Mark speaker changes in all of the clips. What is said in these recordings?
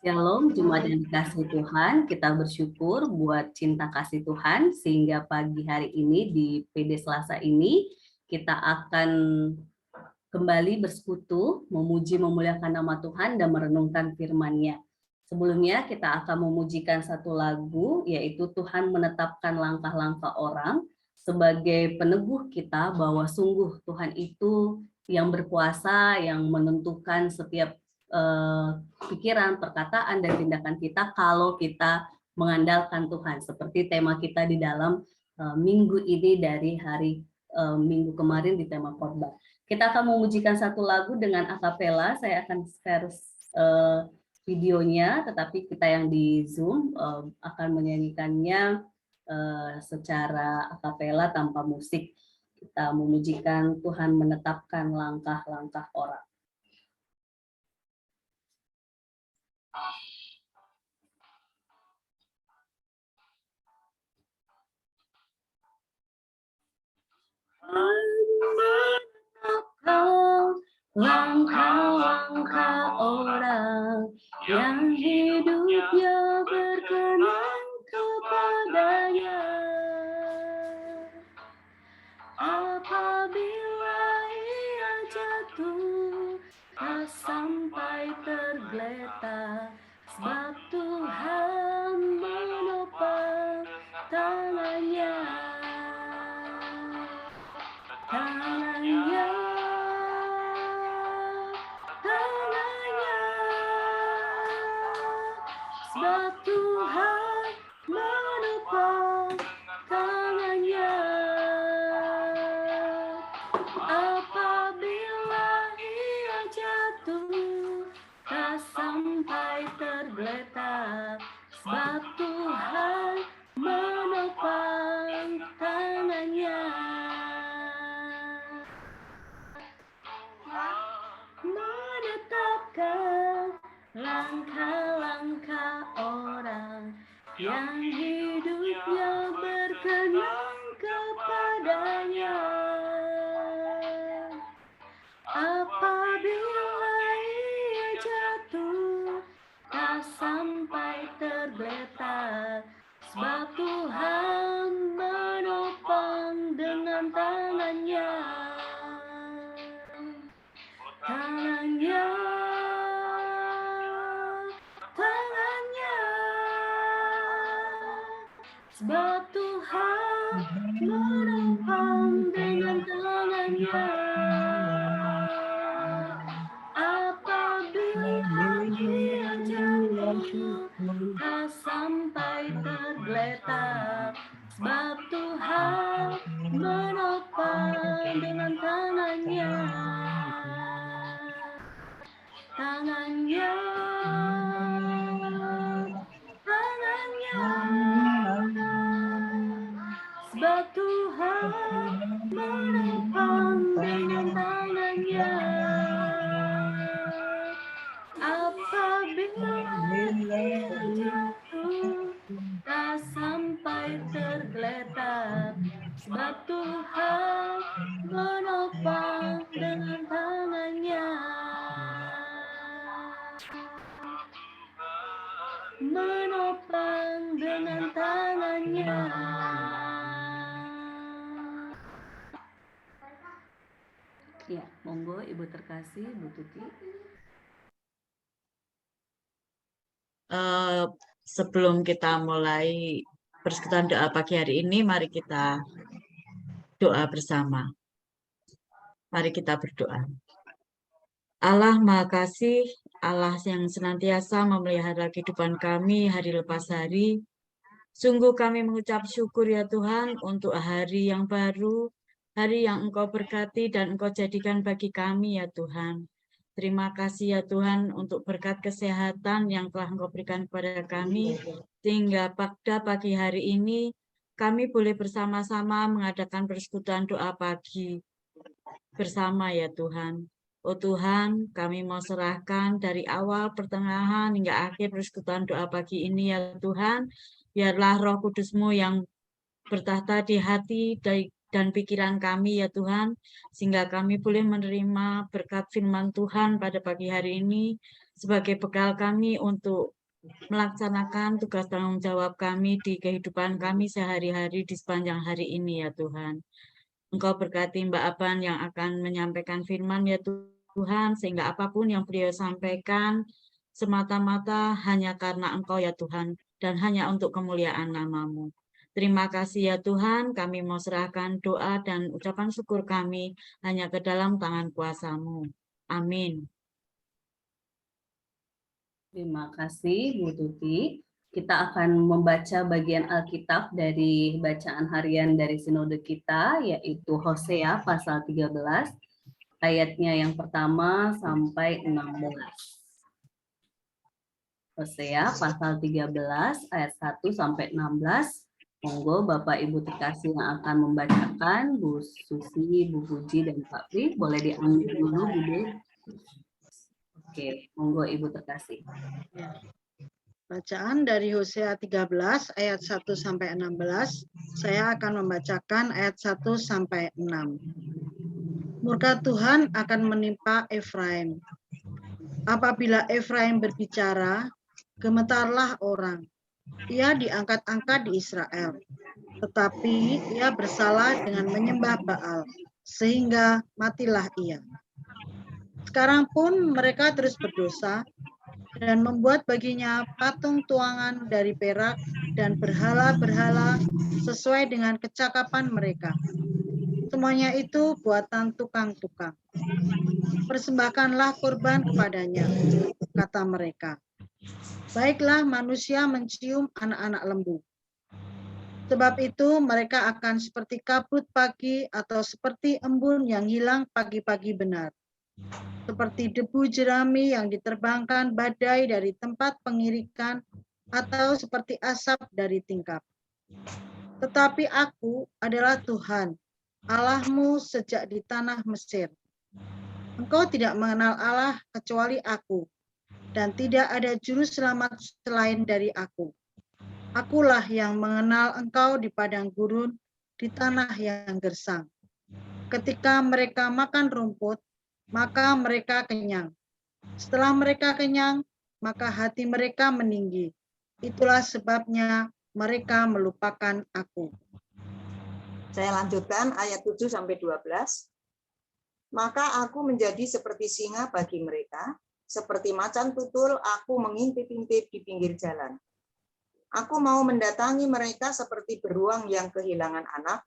Speaker 1: Shalom, Jemaat yang dikasihi Tuhan. Kita bersyukur buat cinta kasih Tuhan sehingga pagi hari ini di PD Selasa ini kita akan kembali bersekutu, memuji memuliakan nama Tuhan dan merenungkan firman-Nya. Sebelumnya kita akan memujikan satu lagu, yaitu Tuhan menetapkan langkah-langkah orang sebagai peneguh kita bahwa sungguh Tuhan itu yang berkuasa, yang menentukan setiap pikiran, perkataan, dan tindakan kita kalau kita mengandalkan Tuhan. Seperti tema kita di dalam minggu ini dari hari minggu kemarin di tema khotbah. Kita akan memujikan satu lagu dengan akapela. Saya akan share videonya, tetapi kita yang di Zoom akan menyanyikannya secara akapela tanpa musik. Kita memujikan Tuhan menetapkan langkah-langkah orang. Langkah-langkah orang yang hidupnya berkenan kepadanya. Apabila ia jatuh, tak sampai tergeletak, sebab Tuhan menopang tangannya. Tangannya, tangannya, sebab Tuhan menopang tangannya. Apabila ia jatuh, tak sampai tergeletak, sebab Tuhan menopang tangannya. Menetapkan langkah-langkah orang yang hidupnya berkenan kepadanya. Apabila ia jatuh, tak sampai tergeletak, sebab Tuhan menopang dengan tangannya. Tangannya, tangannya, sebab Tuhan menopang dengan tangannya. Apabila ia jatuh, tak sampai tergeletak, sebab Tuhan menopang dengan tangannya. Tangannya, tangannya, sebab Tuhan menopang dengan tangannya. Apabila ia jatuh, tak sampai tergeletak, sebab Tuhan menopang dengan tangannya. Menopang dengan tangannya. Ya, monggo Ibu terkasih, Bu Tuti.
Speaker 2: Sebelum kita mulai persekutuan doa pagi hari ini, mari kita doa bersama. Mari kita berdoa. Allah Maha Kasih, Allah yang senantiasa memelihara kehidupan kami hari lepas hari. Sungguh kami mengucap syukur ya Tuhan untuk hari yang baru, hari yang Engkau berkati dan Engkau jadikan bagi kami ya Tuhan. Terima kasih ya Tuhan untuk berkat kesehatan yang telah Engkau berikan kepada kami, sehingga pada pagi hari ini kami boleh bersama-sama mengadakan persekutuan doa pagi bersama ya Tuhan. Oh Tuhan, kami mau serahkan dari awal, pertengahan, hingga akhir persekutuan doa pagi ini ya Tuhan. Biarlah Roh Kudus-Mu yang bertahta di hati dan pikiran kami ya Tuhan, sehingga kami boleh menerima berkat firman Tuhan pada pagi hari ini. sebagai bekal kami untuk melaksanakan tugas tanggung jawab kami di kehidupan kami sehari-hari di sepanjang hari ini ya Tuhan. Engkau berkati Mbak Aban yang akan menyampaikan firman ya Tuhan, sehingga apapun yang beliau sampaikan semata-mata hanya karena Engkau ya Tuhan, dan hanya untuk kemuliaan nama-Mu. Terima kasih ya Tuhan, kami mau serahkan doa dan ucapan syukur kami hanya ke dalam tangan kuasa-Mu. Amin.
Speaker 1: Terima kasih Bu Tuti. Kita akan membaca bagian Alkitab dari bacaan harian dari sinode kita, yaitu Hosea pasal 13, ayatnya yang pertama sampai 16. Hosea pasal 13, ayat 1 sampai 16. Monggo Bapak Ibu terkasih yang akan membacakan, Bu Susi, Bu Puji, dan Pak Pri, boleh diambil dulu, Bu De. Oke, monggo Ibu terkasih.
Speaker 3: Bacaan dari Hosea 13 ayat 1 sampai 16. Saya akan membacakan ayat 1 sampai 6. Murka Tuhan akan menimpa Efraim. Apabila Efraim berbicara, gemetarlah orang. Ia diangkat-angkat di Israel. Tetapi ia bersalah dengan menyembah Baal, sehingga matilah ia. Sekarang pun mereka terus berdosa dan membuat baginya patung tuangan dari perak dan berhala-berhala sesuai dengan kecakapan mereka. Semuanya itu buatan tukang-tukang. Persembahkanlah kurban kepadanya, kata mereka. Baiklah manusia mencium anak-anak lembu. Sebab itu mereka akan seperti kabut pagi atau seperti embun yang hilang pagi-pagi benar. Seperti debu jerami yang diterbangkan badai dari tempat pengirikan atau seperti asap dari tingkap. Tetapi aku adalah Tuhan, Allahmu sejak di tanah Mesir. Engkau tidak mengenal Allah kecuali aku, dan tidak ada juru selamat selain dari aku. Akulah yang mengenal engkau di padang gurun, di tanah yang gersang. Ketika mereka makan rumput, maka mereka kenyang. Setelah mereka kenyang, maka hati mereka meninggi. Itulah sebabnya mereka melupakan aku.
Speaker 4: Saya lanjutkan ayat 7 sampai 12. Maka aku menjadi seperti singa bagi mereka, seperti macan tutul aku mengintip-intip di pinggir jalan. Aku mau mendatangi mereka seperti beruang yang kehilangan anak.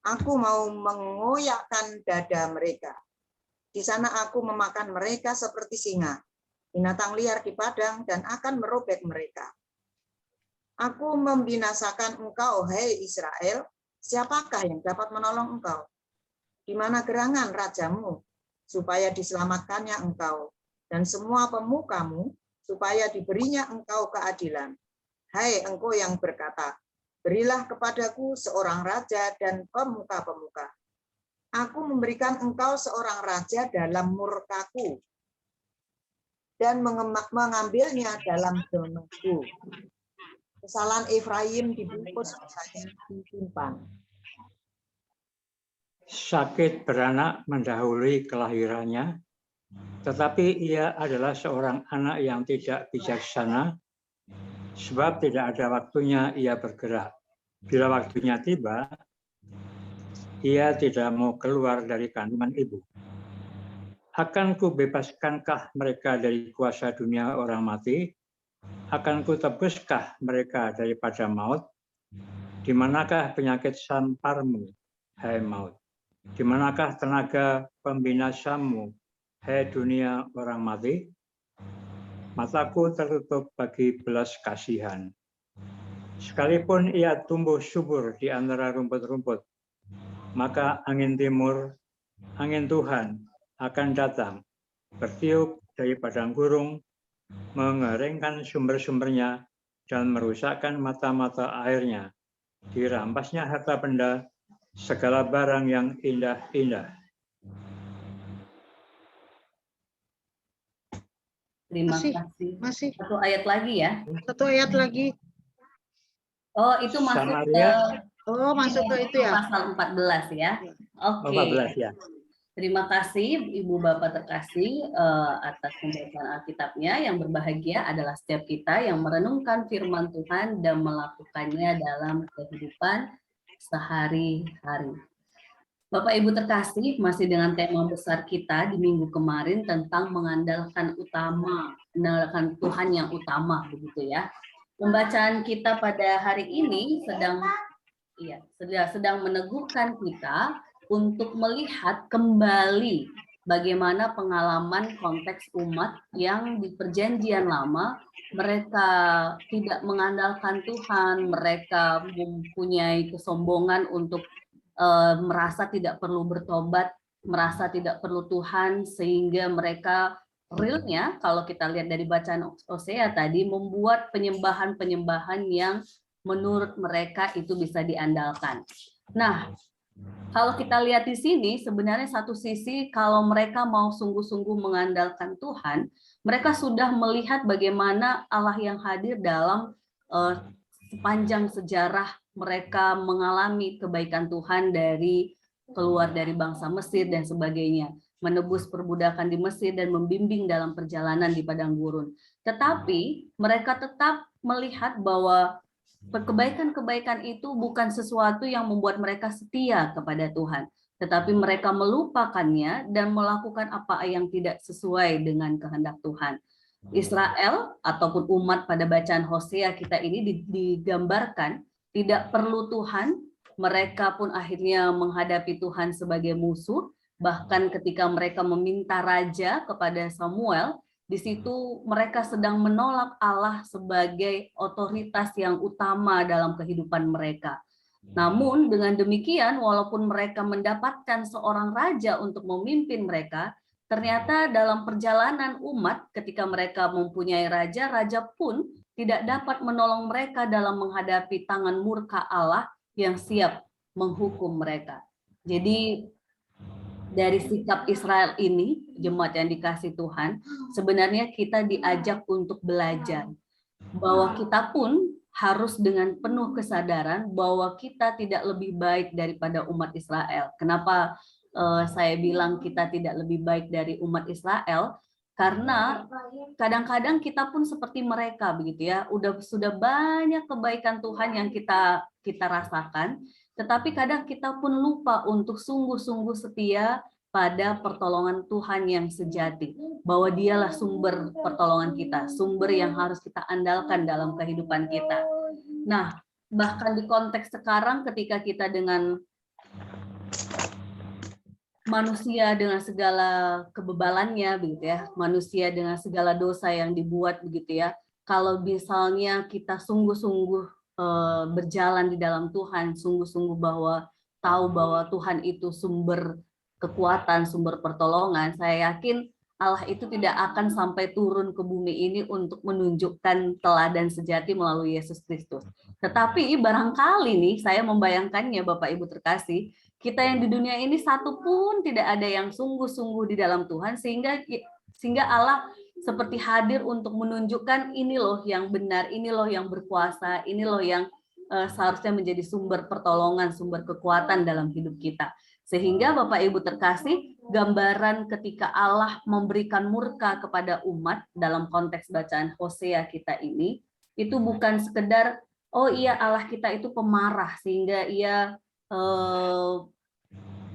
Speaker 4: Aku mau mengoyakkan dada mereka. Di sana aku memakan mereka seperti singa, binatang liar di padang, dan akan merobek mereka. Aku membinasakan engkau, hai Israel, siapakah yang dapat menolong engkau? Di mana gerangan rajamu, supaya diselamatkannya engkau, dan semua pemukamu, supaya diberinya engkau keadilan. Hai engkau yang berkata, berilah kepadaku seorang raja dan pemuka-pemuka. Aku memberikan engkau seorang raja dalam murkaku dan mengambilnya dalam donoku. Kesalahan Efraim dibungkus, dosanya disimpan.
Speaker 5: Sakit beranak mendahului kelahirannya, tetapi ia adalah seorang anak yang tidak bijaksana, sebab tidak ada waktunya ia bergerak. Bila waktunya tiba, ia tidak mau keluar dari kandungan ibu. Akan kubebaskanKah mereka dari kuasa dunia orang mati? Akan kutebuskah mereka daripada maut? Di manakah penyakit samparmu, hai maut? Di manakah tenaga pembinasamu, hai dunia orang mati? Mataku tertutup bagi belas kasihan. Sekalipun ia tumbuh subur di antara rumput-rumput, maka angin timur, angin Tuhan akan datang, bertiup dari padang gurun, mengeringkan sumber-sumbernya, dan merusakkan mata-mata airnya. Dirampasnya harta benda, segala barang yang indah-indah.
Speaker 1: Terima
Speaker 3: Masih.
Speaker 1: kasih. Satu ayat lagi ya.
Speaker 3: Satu ayat lagi.
Speaker 1: Oh, itu masuk
Speaker 5: Samaria.
Speaker 3: Oh, masuk ke itu ya.
Speaker 1: Pasal 14 ya. Oke.
Speaker 5: 14 ya.
Speaker 1: Terima kasih Ibu Bapak terkasih atas pembacaan Alkitabnya. Yang berbahagia adalah setiap kita yang merenungkan firman Tuhan dan melakukannya dalam kehidupan sehari-hari. Bapak Ibu terkasih, masih dengan tema besar kita di minggu kemarin tentang mengandalkan Tuhan yang utama, begitu ya. Pembacaan kita pada hari ini sedang meneguhkan kita untuk melihat kembali bagaimana pengalaman konteks umat yang di Perjanjian Lama mereka tidak mengandalkan Tuhan, mereka mempunyai kesombongan untuk merasa tidak perlu bertobat, merasa tidak perlu Tuhan, sehingga mereka realnya kalau kita lihat dari bacaan Hosea tadi membuat penyembahan-penyembahan yang menurut mereka itu bisa diandalkan. Nah, kalau kita lihat di sini sebenarnya satu sisi kalau mereka mau sungguh-sungguh mengandalkan Tuhan, mereka sudah melihat bagaimana Allah yang hadir dalam sepanjang sejarah mereka mengalami kebaikan Tuhan dari keluar dari bangsa Mesir dan sebagainya, menebus perbudakan di Mesir dan membimbing dalam perjalanan di padang gurun. Tetapi mereka tetap melihat bahwa kebaikan-kebaikan itu bukan sesuatu yang membuat mereka setia kepada Tuhan, tetapi mereka melupakannya dan melakukan apa yang tidak sesuai dengan kehendak Tuhan. Israel ataupun umat pada bacaan Hosea kita ini digambarkan tidak perlu Tuhan, mereka pun akhirnya menghadapi Tuhan sebagai musuh, bahkan ketika mereka meminta raja kepada Samuel, di situ mereka sedang menolak Allah sebagai otoritas yang utama dalam kehidupan mereka. Namun dengan demikian, walaupun mereka mendapatkan seorang raja untuk memimpin mereka, ternyata dalam perjalanan umat ketika mereka mempunyai raja, raja pun tidak dapat menolong mereka dalam menghadapi tangan murka Allah yang siap menghukum mereka. Jadi dari sikap Israel ini, jemaat yang dikasih Tuhan, sebenarnya kita diajak untuk belajar bahwa kita pun harus dengan penuh kesadaran bahwa kita tidak lebih baik daripada umat Israel. Kenapa saya bilang kita tidak lebih baik dari umat Israel? Karena kadang-kadang kita pun seperti mereka begitu ya. Sudah banyak kebaikan Tuhan yang kita rasakan, tetapi kadang kita pun lupa untuk sungguh-sungguh setia pada pertolongan Tuhan yang sejati, bahwa dialah sumber pertolongan kita, sumber yang harus kita andalkan dalam kehidupan kita. Nah, bahkan di konteks sekarang ketika kita dengan manusia dengan segala kebebalannya begitu ya, manusia dengan segala dosa yang dibuat begitu ya, kalau misalnya kita sungguh-sungguh berjalan di dalam Tuhan, sungguh-sungguh tahu bahwa Tuhan itu sumber kekuatan, sumber pertolongan, saya yakin Allah itu tidak akan sampai turun ke bumi ini untuk menunjukkan teladan sejati melalui Yesus Kristus. Tetapi barangkali nih, saya membayangkannya Bapak Ibu terkasih, kita yang di dunia ini satu pun tidak ada yang sungguh-sungguh di dalam Tuhan, sehingga Allah seperti hadir untuk menunjukkan ini loh yang benar, ini loh yang berkuasa, ini loh yang seharusnya menjadi sumber pertolongan, sumber kekuatan dalam hidup kita. Sehingga Bapak Ibu terkasih, gambaran ketika Allah memberikan murka kepada umat dalam konteks bacaan Hosea kita ini, itu bukan sekedar, oh iya Allah kita itu pemarah, sehingga ia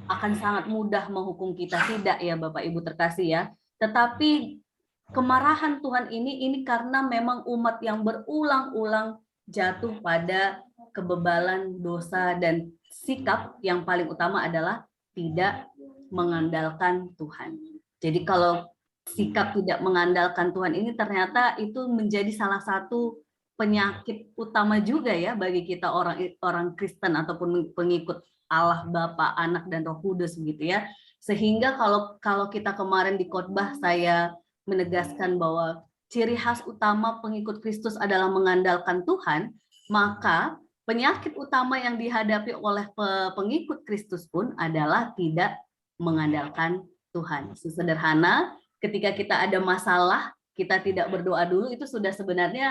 Speaker 1: akan sangat mudah menghukum kita. Tidak ya Bapak Ibu terkasih ya. Tetapi kemarahan Tuhan ini karena memang umat yang berulang-ulang jatuh pada kebebalan, dosa, dan sikap yang paling utama adalah tidak mengandalkan Tuhan. Jadi kalau sikap tidak mengandalkan Tuhan ini ternyata itu menjadi salah satu penyakit utama juga ya bagi kita orang Kristen ataupun pengikut Allah Bapa, Anak, dan Roh Kudus begitu ya. Sehingga kalau kita kemarin di khotbah saya menegaskan bahwa ciri khas utama pengikut Kristus adalah mengandalkan Tuhan, maka penyakit utama yang dihadapi oleh pengikut Kristus pun adalah tidak mengandalkan Tuhan. Sesederhana ketika kita ada masalah, kita tidak berdoa dulu, itu sudah sebenarnya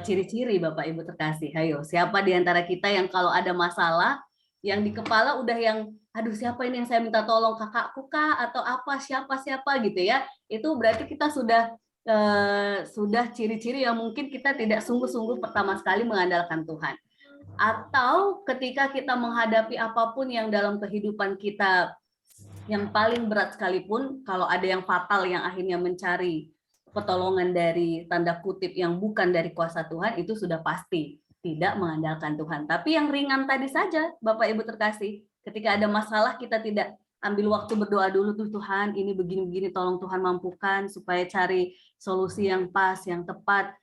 Speaker 1: ciri-ciri Bapak Ibu terkasih. Ayo, siapa di antara kita yang kalau ada masalah, yang di kepala udah yang, aduh siapa ini yang saya minta tolong, kakakku kah atau apa, siapa gitu ya. Itu berarti kita sudah ciri-ciri yang mungkin kita tidak sungguh-sungguh pertama sekali mengandalkan Tuhan. Atau ketika kita menghadapi apapun yang dalam kehidupan kita yang paling berat sekalipun, kalau ada yang fatal yang akhirnya mencari pertolongan dari tanda kutip yang bukan dari kuasa Tuhan, itu sudah pasti tidak mengandalkan Tuhan. Tapi yang ringan tadi saja, Bapak Ibu terkasih, ketika ada masalah kita tidak ambil waktu berdoa dulu, tuh Tuhan ini begini-begini, tolong Tuhan mampukan supaya cari solusi yang pas, yang tepat,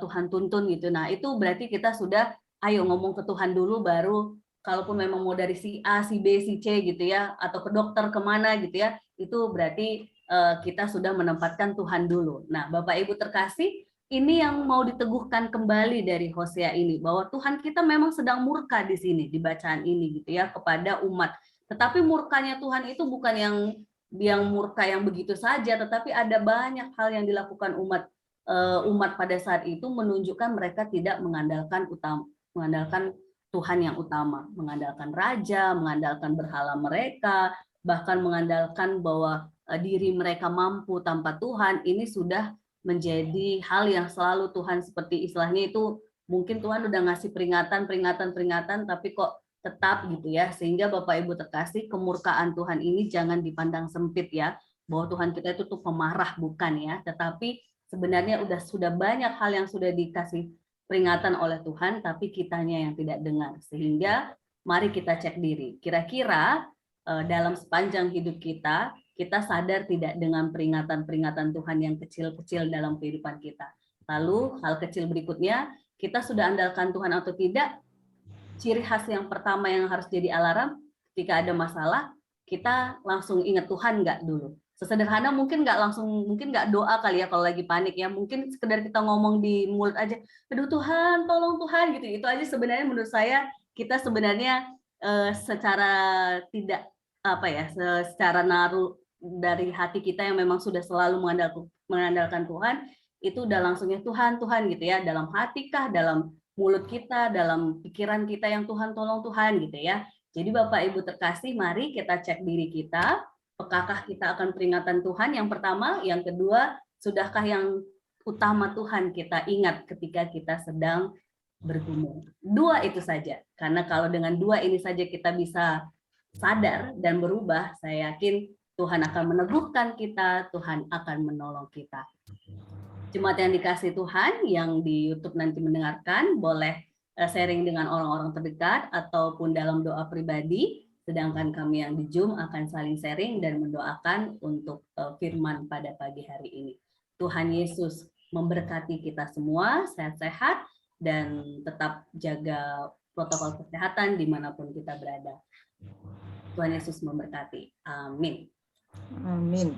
Speaker 1: Tuhan tuntun gitu. Nah itu berarti kita sudah ayo ngomong ke Tuhan dulu, baru kalaupun memang mau dari si A, si B, si C gitu ya, atau ke dokter kemana gitu ya, itu berarti kita sudah menempatkan Tuhan dulu. Nah Bapak Ibu terkasih, ini yang mau diteguhkan kembali dari Hosea ini, bahwa Tuhan kita memang sedang murka di sini, di bacaan ini gitu ya, kepada umat. Tetapi murkanya Tuhan itu bukan yang murka yang begitu saja, tetapi ada banyak hal yang dilakukan umat pada saat itu menunjukkan mereka tidak mengandalkan Tuhan yang utama, mengandalkan raja, mengandalkan berhala mereka, bahkan mengandalkan bahwa diri mereka mampu tanpa Tuhan. Ini sudah menjadi hal yang selalu Tuhan, seperti istilahnya itu, mungkin Tuhan udah ngasih peringatan, tapi kok tetap gitu ya. Sehingga Bapak Ibu terkasih, kemurkaan Tuhan ini jangan dipandang sempit ya, bahwa Tuhan kita itu tuh pemarah, bukan ya, tetapi sebenarnya sudah banyak hal yang sudah dikasih peringatan oleh Tuhan, tapi kitanya yang tidak dengar. Sehingga mari kita cek diri, kira-kira dalam sepanjang hidup kita sadar tidak dengan peringatan-peringatan Tuhan yang kecil-kecil dalam kehidupan kita. Lalu hal kecil berikutnya, kita sudah andalkan Tuhan atau tidak? Ciri khas yang pertama yang harus jadi alarm, ketika ada masalah, kita langsung ingat Tuhan nggak dulu. Sesederhana mungkin nggak doa kali ya kalau lagi panik ya, mungkin sekedar kita ngomong di mulut aja, aduh Tuhan, tolong Tuhan gitu. Itu aja sebenarnya menurut saya kita sebenarnya secara tidak secara naruh dari hati kita yang memang sudah selalu mengandalkan Tuhan, itu udah langsungnya Tuhan gitu ya, dalam hati kah, dalam mulut kita, dalam pikiran kita yang Tuhan, tolong Tuhan gitu ya. Jadi Bapak Ibu terkasih, mari kita cek diri kita, pekakah kita akan peringatan Tuhan yang pertama, yang kedua, sudahkah yang utama Tuhan kita ingat ketika kita sedang bergumul. Dua itu saja, karena kalau dengan dua ini saja kita bisa sadar dan berubah, saya yakin Tuhan akan meneguhkan kita, Tuhan akan menolong kita. Jemaat yang dikasih Tuhan, yang di YouTube nanti mendengarkan, boleh sharing dengan orang-orang terdekat ataupun dalam doa pribadi, sedangkan kami yang di Zoom akan saling sharing dan mendoakan untuk firman pada pagi hari ini. Tuhan Yesus memberkati kita semua, sehat-sehat, dan tetap jaga protokol kesehatan dimanapun kita berada. Tuhan Yesus memberkati. Amin.
Speaker 4: Amin.